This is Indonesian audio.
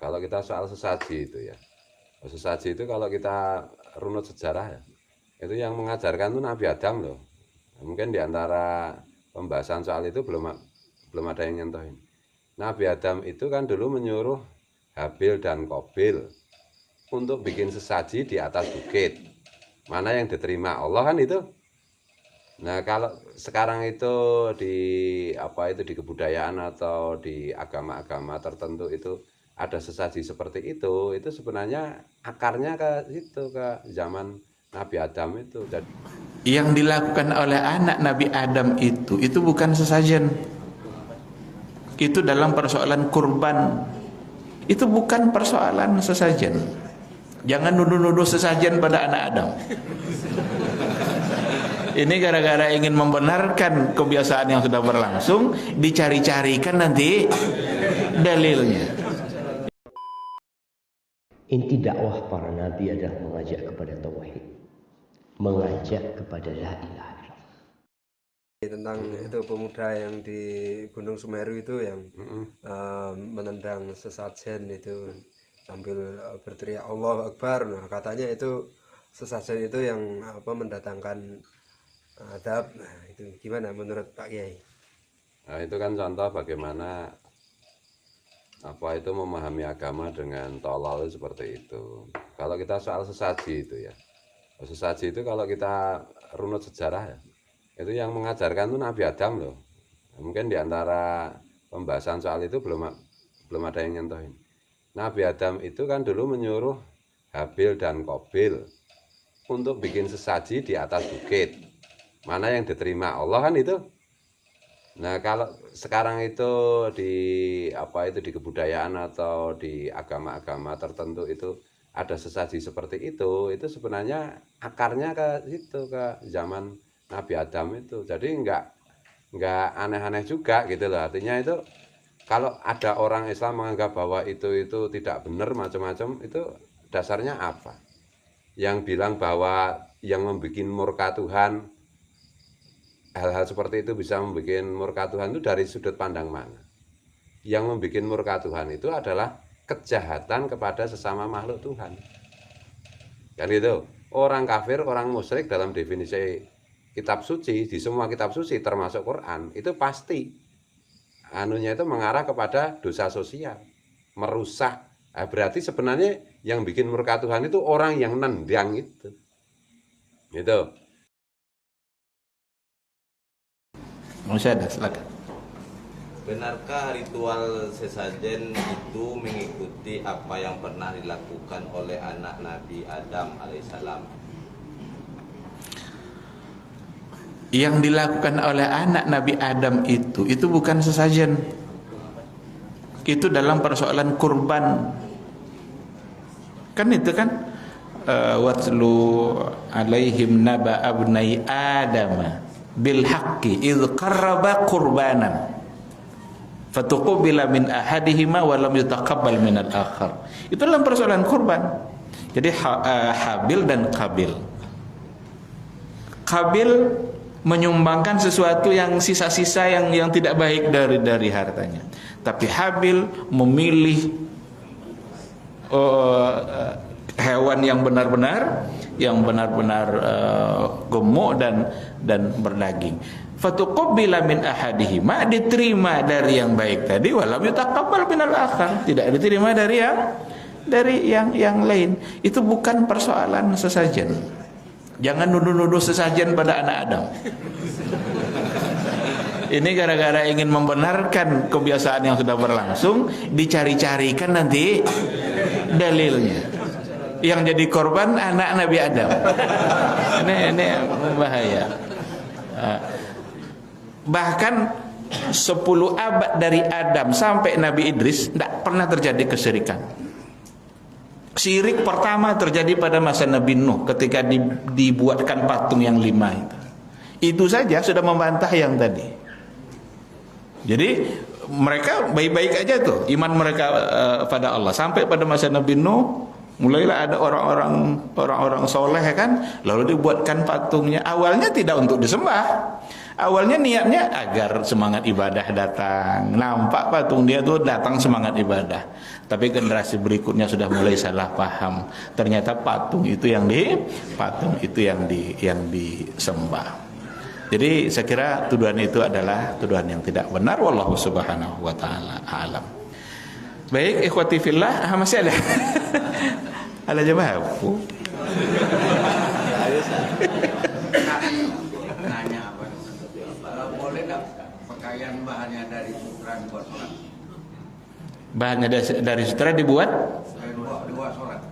Kalau kita soal sesaji itu ya, sesaji itu kalau kita runut sejarah ya, itu yang mengajarkan itu Nabi Adam loh. Mungkin di antara pembahasan soal itu belum ada yang nyentuhin. Nabi Adam itu kan dulu menyuruh Habil dan Qabil untuk bikin sesaji di atas bukit. Mana yang diterima Allah kan itu. Nah, kalau sekarang itu di di kebudayaan atau di agama-agama tertentu itu ada sesaji seperti itu sebenarnya akarnya ke situ, ke zaman Nabi Adam itu. Yang dilakukan oleh anak Nabi Adam itu bukan sesajen. Itu dalam persoalan kurban. Itu bukan persoalan sesajen. Jangan nuduh-nuduh sesajen pada anak Adam. Ini gara-gara ingin membenarkan kebiasaan yang sudah berlangsung, dicari-carikan nanti dalilnya. Inti dakwah para nabi adalah mengajak kepada tauhid, mengajak kepada la ilaha illallah. Tentang itu pemuda yang di Gunung Semeru itu yang menendang sesajen itu sambil berteriak Allahu Akbar. Nah, katanya itu sesajen itu yang mendatangkan adab. Nah, itu gimana menurut Pak Kiai? Nah, itu kan contoh bagaimana itu memahami agama dengan tolol seperti itu. Kalau kita soal sesaji itu ya, sesaji itu kalau kita runut sejarah ya, itu yang mengajarkan itu Nabi Adam loh. Mungkin di antara pembahasan soal itu belum ada yang nyentuhin. Nabi Adam itu kan dulu menyuruh Habil dan Qabil untuk bikin sesaji di atas bukit. Mana yang diterima Allah kan itu. Nah, kalau sekarang itu di di kebudayaan atau di agama-agama tertentu itu ada sesaji seperti itu sebenarnya akarnya ke situ, ke zaman Nabi Adam itu. Jadi enggak aneh-aneh juga gitu loh. Artinya itu kalau ada orang Islam menganggap bahwa itu tidak benar macam-macam, itu dasarnya apa? Yang bilang bahwa yang membuat murka Tuhan, hal-hal seperti itu bisa membuat murka Tuhan itu dari sudut pandang mana? Yang membuat murka Tuhan itu adalah kejahatan kepada sesama makhluk Tuhan. Kan itu. Orang kafir, orang musyrik dalam definisi kitab suci, di semua kitab suci termasuk Quran, itu pasti anunya itu mengarah kepada dosa sosial, merusak. Nah, berarti sebenarnya yang bikin murka Tuhan itu orang yang nendang itu. Gitu. Musyadah, silakan. Benarkah ritual sesajen itu mengikuti apa yang pernah dilakukan oleh anak Nabi Adam alaihissalam? Yang dilakukan oleh anak Nabi Adam itu bukan sesajen. Itu dalam persoalan kurban. Kan itu kan watlu alaihim naba abnai Adam bil haqqi idz qarraba qurbanan fatuqbila min ahadihima wa lam yutaqabbal min al-akhar. Itu dalam persoalan kurban. Jadi Habil dan Qabil. Qabil menyumbangkan sesuatu yang sisa-sisa yang tidak baik dari hartanya. Tapi Habil memilih hewan yang benar-benar gemuk dan berdaging. Fatuqabbila min ahadihima, diterima dari yang baik tadi, walam yutaqabbal minal akhar, tidak diterima dari yang lain. Itu bukan persoalan sesajen. Jangan nuduh-nuduh sesajen pada anak Adam. Ini gara-gara ingin membenarkan kebiasaan yang sudah berlangsung, dicari-carikan nanti dalilnya. Yang jadi korban anak Nabi Adam. Ini bahaya. Bahkan 10 abad dari Adam sampai Nabi Idris tidak pernah terjadi kesyirikan. Syirik pertama terjadi pada masa Nabi Nuh ketika dibuatkan patung yang 5 itu. Itu saja sudah membantah yang tadi. Jadi mereka baik-baik aja tuh iman mereka pada Allah. Sampai pada masa Nabi Nuh mulailah ada orang soleh kan, lalu dibuatkan patungnya. Awalnya tidak untuk disembah. Awalnya niatnya agar semangat ibadah datang. Nampak patung dia tuh datang semangat ibadah. Tapi generasi berikutnya sudah mulai salah paham. Ternyata patung itu yang disembah. Jadi saya kira tuduhan itu adalah tuduhan yang tidak benar. Wallahu subhanahu wa ta'ala alam. Baik, ikhwati fillah, masih ada? Ada jawab? Nanya apa? Boleh nggak pakaian bahannya dari sutra dibuat? Bahannya dari sutra dibuat?